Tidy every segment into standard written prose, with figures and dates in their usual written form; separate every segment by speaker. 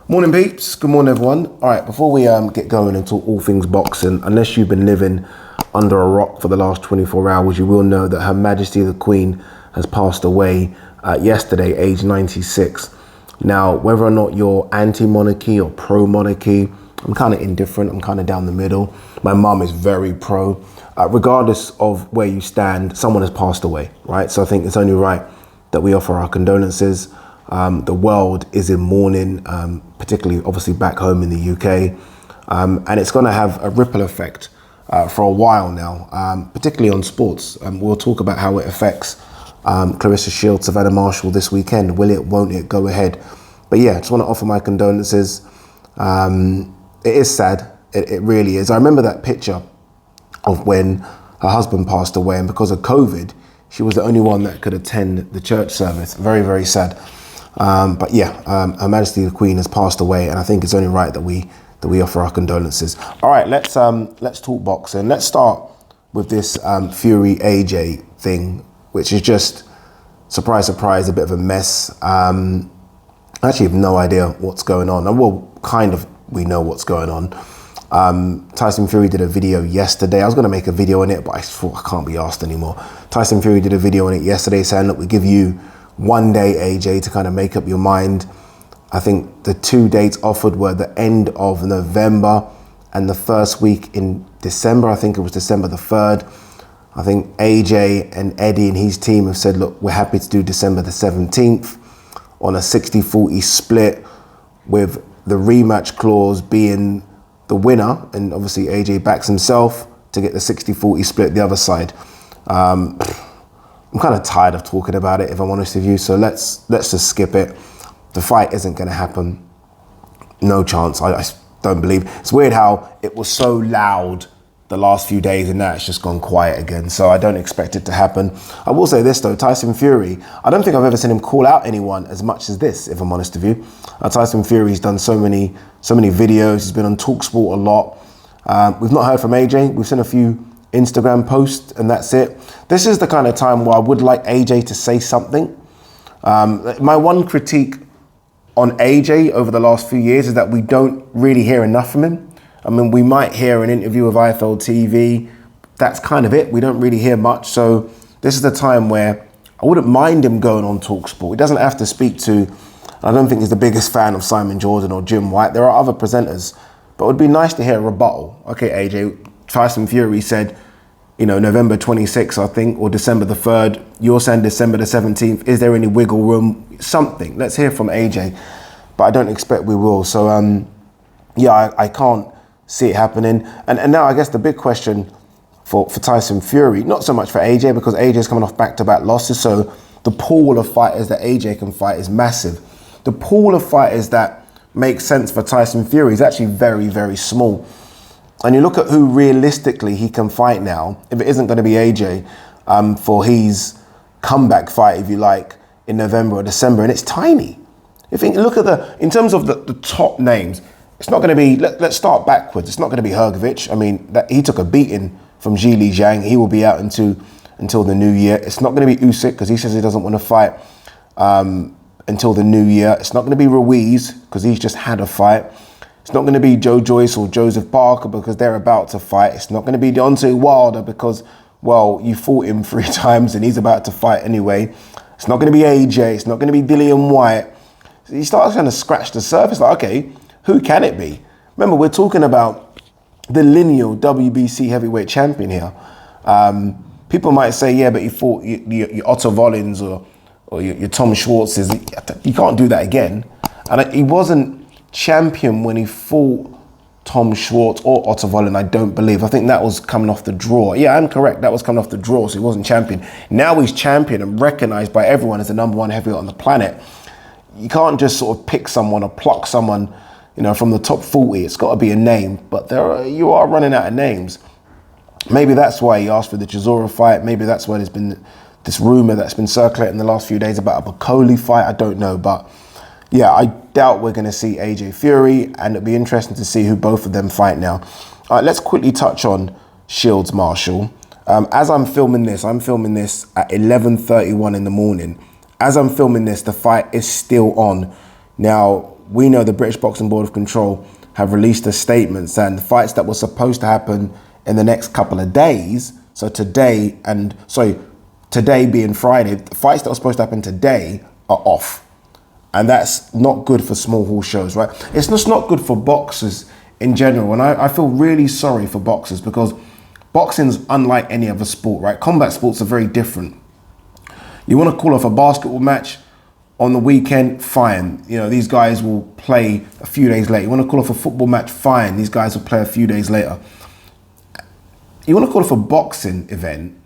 Speaker 1: Morning peeps, good morning everyone. All right, before we get going and talk all things boxing, unless you've been living under a rock for the last 24 hours, you will know that Her Majesty the Queen has passed away yesterday, age 96. Now, whether or not you're anti-monarchy or pro-monarchy, I'm kind of indifferent, I'm kind of down the middle. My mum is very pro. Regardless of where you stand, someone has passed away, right? So I think it's only right that we offer our condolences. The world is in mourning, particularly obviously back home in the UK. And it's going to have a ripple effect for a while now, particularly on sports. We'll talk about how it affects Clarissa Shields, Savannah Marshall this weekend. Will it, won't it, go ahead? But yeah, just want to offer my condolences. It is sad, it really is. I remember that picture of when her husband passed away, and because of COVID, she was the only one that could attend the church service. Very, very sad. But yeah, Her Majesty the Queen has passed away, and I think it's only right that we offer our condolences. All right, let's talk boxing. Let's start with this Fury AJ thing, which is just surprise, surprise, a bit of a mess. I actually have no idea what's going on. Well, kind of, we know what's going on. Tyson Fury did a video yesterday. I was going to make a video on it, but I thought I can't be asked anymore. Tyson Fury did a video on it yesterday saying, look, we give you 1 day, AJ, to kind of make up your mind. I think the 2 dates offered were the end of November and the first week in December. I think it was December the 3rd. I think AJ and Eddie and his team have said, look, we're happy to do December the 17th on a 60-40 split, with the rematch clause being the winner, and obviously AJ backs himself to get the 60-40 split the other side. I'm kind of tired of talking about it, if I'm honest with you, so let's just skip it. The fight isn't going to happen. No chance. I don't believe. It's weird how it was so loud the last few days and now it's just gone quiet again, so I don't expect it to happen. I will say this though, Tyson Fury, I don't think I've ever seen him call out anyone as much as this, if I'm honest with you. Tyson Fury's done so many videos, he's been on TalkSport a lot. We've not heard from AJ, we've seen a few Instagram posts and that's it. This is the kind of time where I would like AJ to say something. My one critique on AJ over the last few years is that we don't really hear enough from him. I mean, we might hear an interview with IFL TV. That's kind of it. We don't really hear much. So this is the time where I wouldn't mind him going on TalkSport. He doesn't have to speak to, I don't think he's the biggest fan of Simon Jordan or Jim White. There are other presenters, but it would be nice to hear a rebuttal. Okay, AJ, Tyson Fury said, you know, November 26th, I think, or December the 3rd. You're saying December the 17th. Is there any wiggle room? Something. Let's hear from AJ. But I don't expect we will. So, yeah, I can't see it happening. And now I guess the big question for Tyson Fury, not so much for AJ, because AJ's coming off back-to-back losses, so the pool of fighters that AJ can fight is massive. The pool of fighters that make sense for Tyson Fury is actually very, very small. And you look at who realistically he can fight now, if it isn't going to be AJ, for his comeback fight, if you like, in November or December, and it's tiny. If you look at in terms of the top names, it's not going to be, let's start backwards. It's not going to be Hrgovic. I mean, he took a beating from Zhilei Zhang. He will be out until the new year. It's not going to be Usyk because he says he doesn't want to fight until the new year. It's not going to be Ruiz because he's just had a fight. It's not going to be Joe Joyce or Joseph Parker because they're about to fight. It's not going to be Deontay Wilder because, well, you fought him 3 times and he's about to fight anyway. It's not going to be AJ. It's not going to be Dillian White. So you start trying to scratch the surface like, okay, who can it be? Remember, we're talking about the lineal WBC heavyweight champion here. People might say, yeah, but you fought your Otto Vollins or your Tom Schwartz's. You can't do that again. And he wasn't champion when he fought Tom Schwartz or Otto Vollin, I don't believe. I think that was coming off the draw. Yeah, I'm correct. That was coming off the draw, so he wasn't champion. Now he's champion and recognized by everyone as the #1 heavyweight on the planet. You can't just sort of pick someone or pluck someone, you know, from the top 40. It's got to be a name, but you are running out of names. Maybe that's why he asked for the Chisora fight. Maybe that's why there's been this rumor that's been circulating the last few days about a Bakoli fight. I don't know, but yeah, I doubt we're going to see AJ Fury, and it'll be interesting to see who both of them fight now. All right, let's quickly touch on Shields Marshall. As I'm filming this at 11:31 in the morning. As I'm filming this, the fight is still on. Now, we know the British Boxing Board of Control have released a statement saying the fights that were supposed to happen in the next couple of days, so today being Friday, the fights that were supposed to happen today are off. And that's not good for small hall shows, right? It's just not good for boxers in general. And I feel really sorry for boxers, because boxing's unlike any other sport, right? Combat sports are very different. You want to call off a basketball match on the weekend, fine. You know, these guys will play a few days later. You want to call off a football match, fine. These guys will play a few days later. You want to call off a boxing event.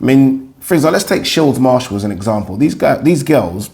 Speaker 1: I mean, for example, let's take Shields Marshall as an example. These girls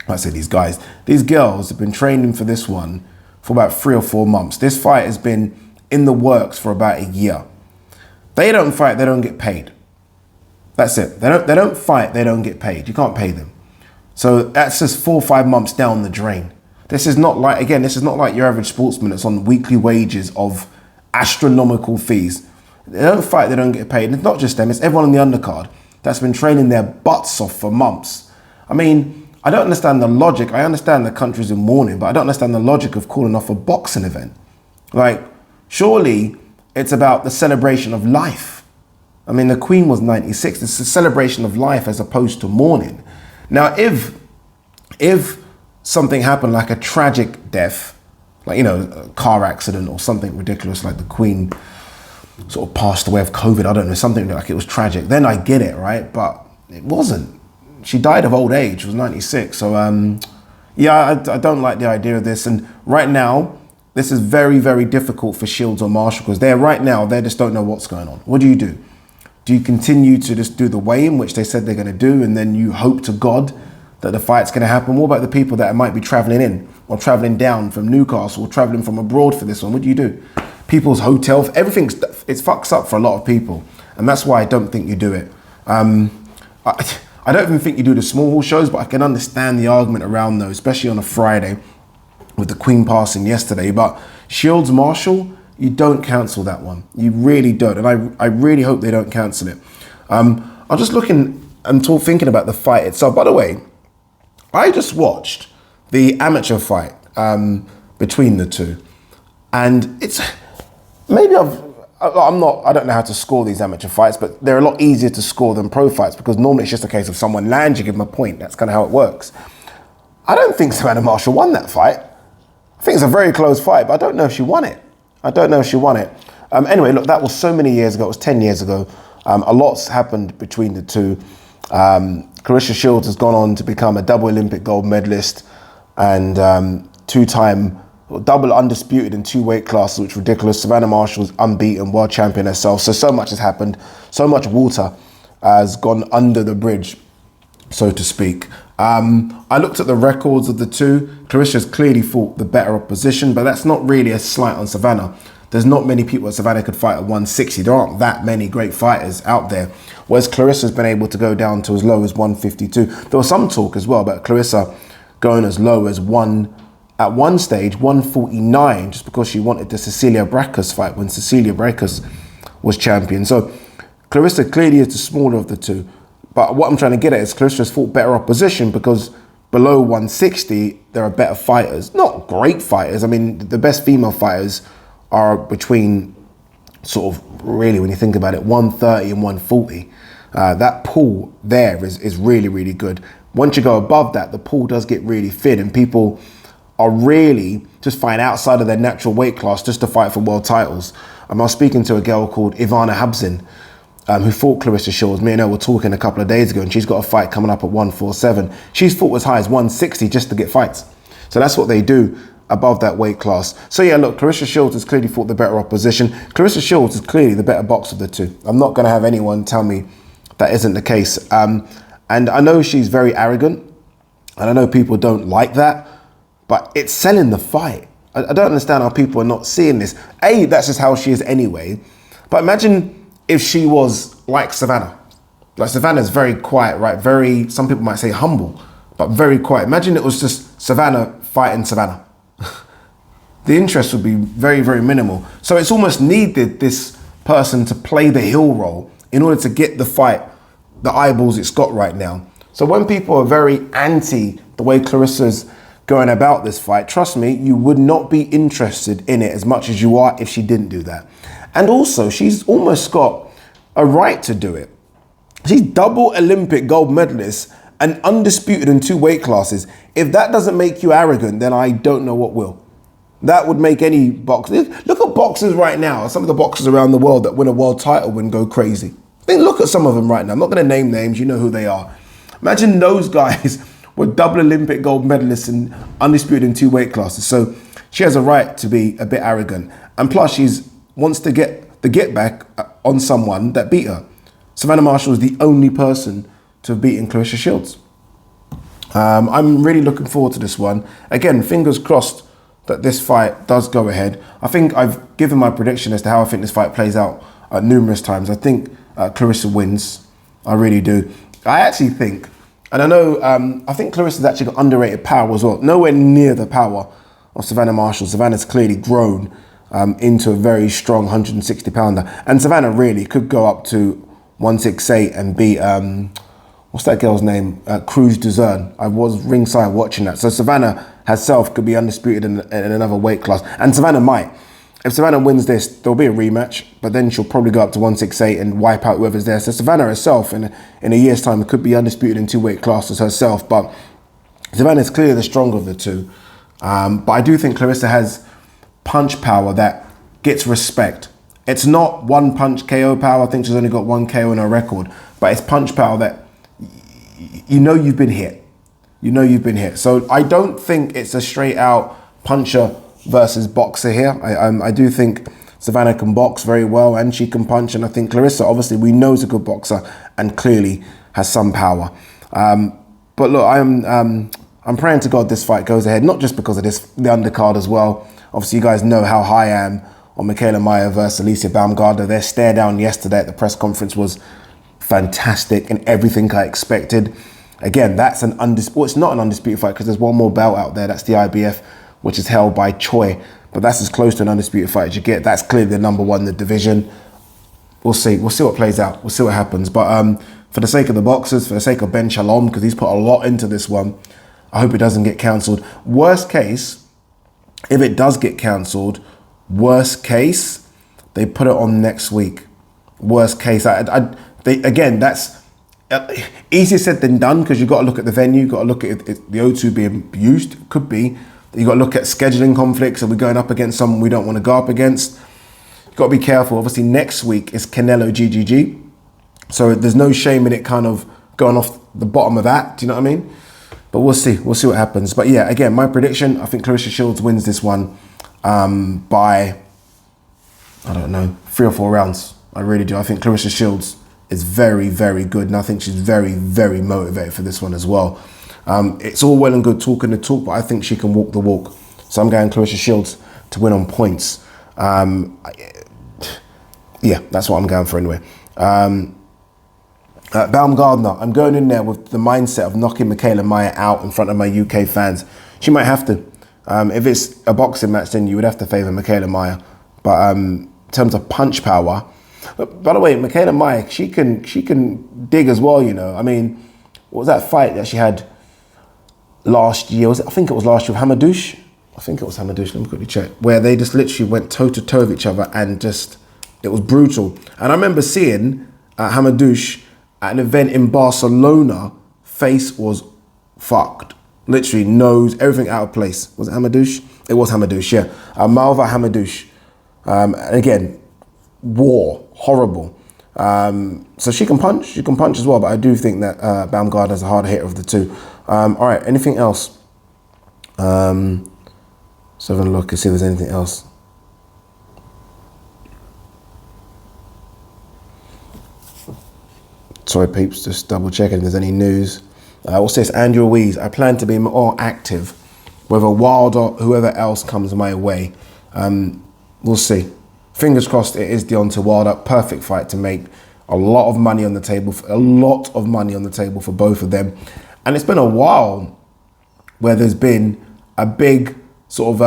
Speaker 1: have been training for this one for about 3 or 4 months. This fight has been in the works for about a year. They don't fight, they don't get paid. That's it. They don't fight, they don't get paid. You can't pay them. So that's just 4 or 5 months down the drain. This is not like your average sportsman that's on weekly wages of astronomical fees. They don't fight, they don't get paid. And it's not just them, it's everyone on the undercard that's been training their butts off for months. I mean, I don't understand the logic. I understand the country's in mourning, but I don't understand the logic of calling off a boxing event. Like, surely it's about the celebration of life. I mean, the Queen was 96. It's a celebration of life as opposed to mourning. Now, if something happened like a tragic death, like, you know, a car accident or something ridiculous, like the Queen sort of passed away of COVID, I don't know, something like it was tragic, then I get it, right? But it wasn't. She died of old age, she was 96. So, yeah, I don't like the idea of this. And right now, this is very, very difficult for Shields or Marshall, because they just don't know what's going on. What do? Do you continue to just do the weigh-in, which they said they're going to do, and then you hope to God that the fight's going to happen? What about the people that might be traveling in or traveling down from Newcastle or traveling from abroad for this one? What do you do? People's hotel, it fucks up for a lot of people. And that's why I don't think you do it. I don't even think you do the small hall shows, but I can understand the argument around those, especially on a Friday with the Queen passing yesterday. But Shields Marshall, you don't cancel that one. You really don't. And I really hope they don't cancel it. I'm just looking and thinking about the fight itself. By the way, I just watched the amateur fight between the two. And it's, maybe I don't know how to score these amateur fights, but they're a lot easier to score than pro fights, because normally it's just a case of someone lands, you give them a point. That's kind of how it works. I don't think Savannah Marshall won that fight. I think it's a very close fight, but I don't know if she won it. Anyway, look, that was so many years ago. It was 10 years ago. A lot's happened between the two. Claressa Shields has gone on to become a double Olympic gold medalist and 2-time double undisputed in 2 weight classes, which is ridiculous. Savannah Marshall's unbeaten, world champion herself. So much has happened. So much water has gone under the bridge, so to speak. I looked at the records of the two. Claressa's clearly fought the better opposition, but that's not really a slight on Savannah. There's not many people that Savannah could fight at 160. There aren't that many great fighters out there. Whereas Claressa's been able to go down to as low as 152. There was some talk as well about Claressa going as low as at one stage, 149, just because she wanted the Cecilia Braekhus fight when Cecilia Braekhus was champion. So Claressa clearly is the smaller of the two. But what I'm trying to get at is Claressa's fought better opposition, because below 160, there are better fighters. Not great fighters. I mean, the best female fighters are between sort of, really, when you think about it, 130 and 140. That pool there is really, really good. Once you go above that, the pool does get really thin, and people are really just fighting outside of their natural weight class just to fight for world titles. I was speaking to a girl called Ivana Habzin, who fought Claressa Shields. Me and her were talking a couple of days ago, and she's got a fight coming up at 147. She's fought as high as 160 just to get fights. So that's what they do above that weight class. So yeah, look, Claressa Shields has clearly fought the better opposition. Claressa Shields is clearly the better boxer of the two. I'm not going to have anyone tell me that isn't the case. And I know she's very arrogant, and I know people don't like that, but it's selling the fight. I don't understand how people are not seeing this. That's just how she is anyway. But imagine if she was like Savannah. Like, Savannah's very quiet, right? Very, some people might say humble, but very quiet. Imagine it was just Savannah fighting Savannah. The interest would be very, very minimal. So it's almost needed this person to play the heel role in order to get the fight, the eyeballs it's got right now. So when people are very anti the way Claressa's going about this fight, trust me, you would not be interested in it as much as you are if she didn't do that. And also, she's almost got a right to do it. She's double Olympic gold medalist and undisputed in 2 weight classes. If that doesn't make you arrogant, then I don't know what will. That would make any boxer. Look at boxers right now. Some of the boxers around the world that win a world title and go crazy. I mean, look at some of them right now. I'm not going to name names. You know who they are. Imagine those guys were double Olympic gold medalists and undisputed in 2 weight classes. So she has a right to be a bit arrogant. And plus, she's wants to get the get back on someone that beat her. Savannah Marshall is the only person to have beaten Claressa Shields. I'm really looking forward to this one. Again, fingers crossed that this fight does go ahead. I think I've given my prediction as to how I think this fight plays out numerous times. I think Claressa wins. I really do. I actually think, and I know, I think Clarissa's actually got underrated power as well. Nowhere near the power of Savannah Marshall. Savannah's clearly grown into a very strong 160 pounder. And Savannah really could go up to 168 and beat, what's that girl's name? Cruz Duzerne. I was ringside watching that. So Savannah herself could be undisputed in another weight class. And Savannah might. If Savannah wins this, there'll be a rematch, but then she'll probably go up to 168 and wipe out whoever's there. So Savannah herself, in a year's time, could be undisputed in 2 weight classes herself. But Savannah's clearly the stronger of the two. But I do think Claressa has punch power that gets respect. It's not one punch KO power. I think she's only got 1 KO in her record. But it's punch power that you know you've been hit. You know you've been hit. So I don't think it's a straight out puncher versus boxer here. I do think Savannah can box very well and she can punch. And I think Claressa, obviously, we know is a good boxer and clearly has some power. But look, I'm praying to God this fight goes ahead, not just because of the undercard as well. Obviously, you guys know how high I am on Michaela Mayer versus Alicia Baumgartner. Their stare down yesterday at the press conference was fantastic and everything I expected. Again, that's an undisputed, it's not an undisputed fight because there's one more belt out there. That's the IBF, which is held by Choi. But that's as close to an undisputed fight as you get. That's clearly the number 1 in the division. We'll see. We'll see what plays out. We'll see what happens. But for the sake of the boxers, for the sake of Ben Shalom, because he's put a lot into this one, I hope it doesn't get cancelled. Worst case, if it does get cancelled, worst case, they put it on next week. Worst case. Again, that's easier said than done because you've got to look at the venue, you've got to look at the O2 being used. Could be. You've got to look at scheduling conflicts. Are we going up against someone we don't want to go up against? You've got to be careful. Obviously, next week is Canelo GGG. So there's no shame in it kind of going off the bottom of that. Do you know what I mean? But we'll see. We'll see what happens. But yeah, again, my prediction, I think Claressa Shields wins this one by, I don't know, 3 or 4 rounds. I really do. I think Claressa Shields is very, very good. And I think she's very, very motivated for this one as well. It's all well and good talking the talk, but I think she can walk the walk. So I'm going Claressa Shields to win on points. Yeah, that's what I'm going for anyway. Baumgartner, I'm going in there with the mindset of knocking Michaela Mayer out in front of my UK fans. She might have to. If it's a boxing match, then you would have to favour Michaela Mayer. But in terms of punch power, by the way, Michaela Mayer, she can dig as well, you know. I mean, what was that fight that she had last year? I think it was last year with Hamadouche. I think it was Hamadouche, let me quickly check. Where they just literally went toe to toe with each other and just, it was brutal. And I remember seeing Hamadouche at an event in Barcelona, face was fucked. Literally nose, everything out of place. Was it Hamadouche? It was Hamadouche, yeah. Malva Hamadouche. Again, war, horrible. So she can punch as well, but I do think that Baumgartner's a harder hitter of the two. All right, anything else? So have a look and see if there's anything else. Sorry, peeps, just double checking if there's any news. What's this? Andrew Ruiz, I plan to be more active, whether Wilder, whoever else comes my way. We'll see. Fingers crossed it is Deontay Wilder. Perfect fight to make. A lot of money on the table, for both of them. And it's been a while where there's been a big sort of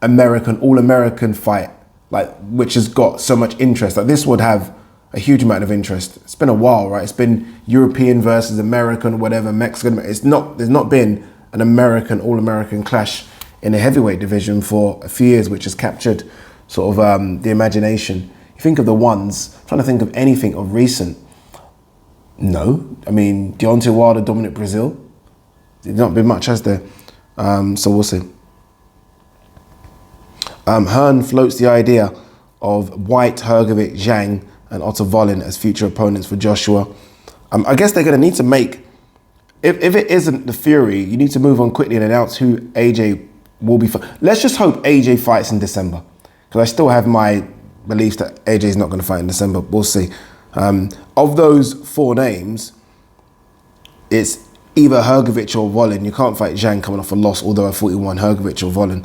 Speaker 1: all-American fight, like which has got so much interest. Like this would have a huge amount of interest. It's been a while, right? It's been European versus American, whatever, Mexican. There's not been an all-American clash in the heavyweight division for a few years, which has captured sort of the imagination. You think of the ones, I'm trying to think of anything of recent. No, I mean, Deontay Wilder, Dominic Brazil. There's not been much, has there? So we'll see. Hearn floats the idea of White, Hrgovic, Zhang, and Otto Wallin as future opponents for Joshua. I guess they're going to need to make, if it isn't the Fury, you need to move on quickly and announce who AJ will be. Let's just hope AJ fights in December, because I still have my beliefs that AJ is not going to fight in December. We'll see. Of those 4 names, it's either Hrgovic or Wallin. You can't fight Zhang coming off a loss, although I thought he won. Hrgovic or Wallin.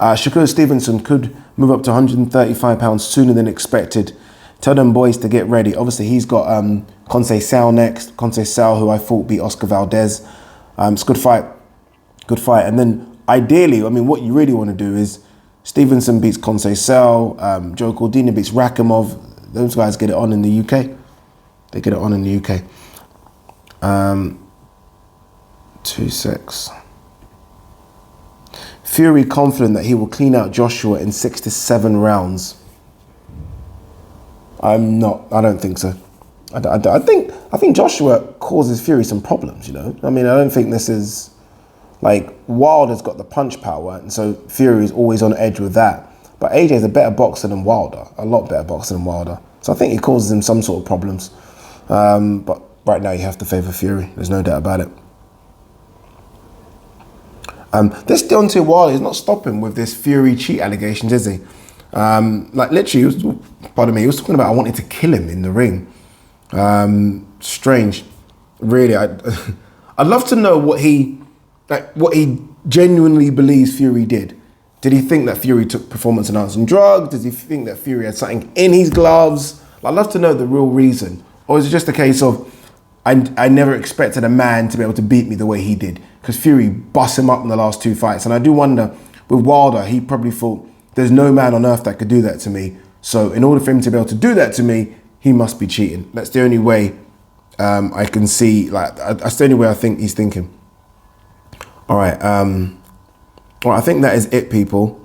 Speaker 1: Shakur Stevenson could move up to 135 pounds sooner than expected. Tell them boys to get ready. Obviously, he's got Conseil Sal next. Conseil Sal, who I thought beat Oscar Valdez. It's a good fight. Good fight. And then ideally, I mean, what you really want to do is Stevenson beats Conseil Sal, Joe Cordina beats Rakimov. Those guys get it on in the UK. They get it on in the UK. 2-6. Fury confident that he will clean out Joshua in 6 to 7 rounds. I'm not. I don't think so. I think Joshua causes Fury some problems. You know. I mean, I don't think this is like Wilder's got the punch power, and so Fury is always on edge with that. But AJ is a better boxer than Wilder, a lot better boxer than Wilder. So I think he causes him some sort of problems. But right now you have to favour Fury. There's no doubt about it. This Deontay Wilder is not stopping with this Fury cheat allegations, is he? Like literally, he was talking about I wanted to kill him in the ring. Strange, really. I'd love to know what he genuinely believes Fury did. Did he think that Fury took performance-enhancing drugs? Does he think that Fury had something in his gloves? I'd love to know the real reason. Or is it just a case of, I never expected a man to be able to beat me the way he did? Because Fury bust him up in the last 2 fights. And I do wonder, with Wilder, he probably thought, there's no man on earth that could do that to me. So in order for him to be able to do that to me, he must be cheating. That's the only way I can see, that's the only way I think he's thinking. All right. Well, I think that is it, people.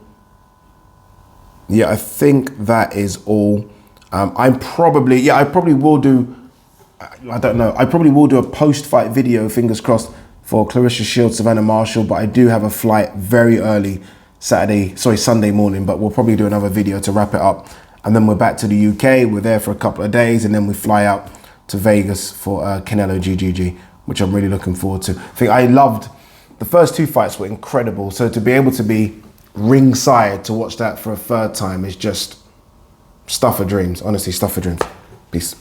Speaker 1: Yeah, I think that is all. I probably will do, I don't know, I probably will do a post-fight video, fingers crossed, for Clarissa Shields, Savannah Marshall, but I do have a flight very early Sunday morning, but we'll probably do another video to wrap it up. And then we're back to the UK, we're there for a couple of days, and then we fly out to Vegas for Canelo GGG, which I'm really looking forward to. I think I loved, the first 2 fights were incredible, so to be able to be ringside to watch that for a 3rd time is just stuff of dreams, honestly, stuff of dreams. Peace.